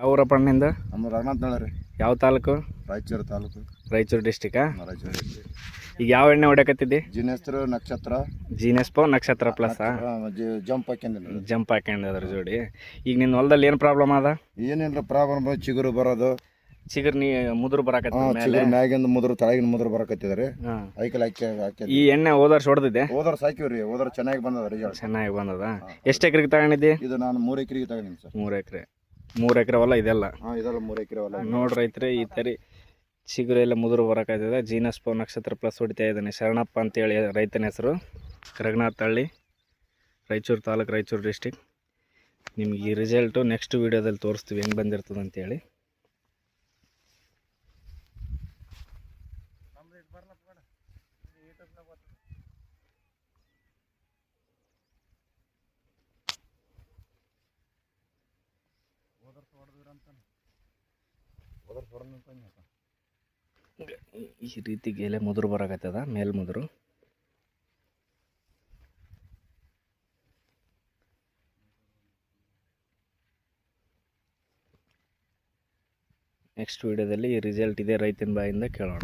ಅವರಪ್ಪ ನಿಂದ ನಮ್ಮ ರಘುನಾಥ್ ನಳ ರೀ. ಯಾವ ತಾಲೂಕು? ರಾಯಚೂರು ತಾಲೂಕು, ರಾಯಚೂರು ಡಿಸ್ಟಿಕಾ? ರಾಯಚೂರು ಡಿಸ್ಟ್ರಿಕ್ಟ್. ಈಗ ಯಾವ ಎಣ್ಣೆ ಹೊಡ್ಯಾಕತ್ತಿದ್ದಿ? ಜಿನೇಸ್ತ್ರ ನಕ್ಷತ್ರ ಜೀನೆಸ್ಪೋ ನಕ್ಷತ್ರ ಪ್ಲಸ್ ಜಂಪ್ ಹಾಕ್ಯಂದಿಲ್ಲ. ಜಂಪ್ ಹಾಕ್ಯಂಡು ಅದ್ರ ಜೋಡಿ. ಈಗ ನಿನ್ನ ಹೊಲದಲ್ಲಿ ಏನು ಪ್ರಾಬ್ಲಮ್ ಅದ? ಏನಿಲ್ಲ ಪ್ರಾಬ್ಲಮ್, ಚಿಗುರು ಬರೋದು, ಚಿಗುರು ನೀ ಮುದುರು ಬರಾಕತ್ತ ಮೇಲೆ ಚಿಗುರು ಮ್ಯಾಗಿಂದ ಮುದ್ರು ತೆಳಗಿನ ಮುದ್ರು ಬರಕತ್ತಿದ್ದಾರೆ. ಹಾಂ. ಐಕಲ್ ಹಾಕಿ ಈ ಎಣ್ಣೆ ಹೋದರ್ಷ ಹೊಡೆದಿದ್ದೆ? ಹೋದರ್ ಸಾಕಿವ್ರಿ, ಹೋದರ್ ಚೆನ್ನಾಗಿ ಬಂದದ ರಿಸಲ್ಟ್. ಚೆನ್ನಾಗಿ ಬಂದದ. ಎಷ್ಟು ಎಕರೆಗೆ ತಗೊಂಡಿದ್ದಿ? ಇದು ನಾನು 3 ಎಕರೆಗೆ ತಗೊಂಡಿನಿ ಸರ್. 3 ಎಕರೆ ಹೊಲ ಇದೆಲ್ಲ? ಹಾಂ, ಇದೆಲ್ಲ 3 ಎಕರೆ ಹೊಲ. ನೋಡ್ರಿ ರೈತರೆ, ಈ ಥರ ಚಿಗುರು ಎಲ್ಲ ಮುದುರು ಬರೋಕ್ಕಾಗ್ತದೆ. ಜೀನಸ್ಪೋ ನಕ್ಷತ್ರ ಪ್ಲಸ್ ಹೊಡಿತಾ ಇದ್ದಾನೆ. ಶರಣಪ್ಪ ಅಂತೇಳಿ ರೈತನ ಹೆಸರು. ರಘುನಾಥ್ ಹಳ್ಳಿ, ರಾಯಚೂರು ತಾಲೂಕು, ರಾಯಚೂರು ಡಿಸ್ಟಿಕ್. ನಿಮ್ಗೆ ಈ ರಿಸಲ್ಟು ನೆಕ್ಸ್ಟ್ ವೀಡಿಯೋದಲ್ಲಿ ತೋರಿಸ್ತೀವಿ ಹೆಂಗೆ ಬಂದಿರ್ತದೆ ಅಂತೇಳಿ. ಈ ರೀತಿ ಎಲೆ ಮುದುರು ಬರಾಕತ್ತದ, ಮೇಲ್ ಮುದುರು. ನೆಕ್ಸ್ಟ್ ವಿಡಿಯೋದಲ್ಲಿ ಈ ರಿಸಲ್ಟ್ ಇದೆ ರೈತನ ಬಾಯಿಂದ ಕೇಳೋಣ.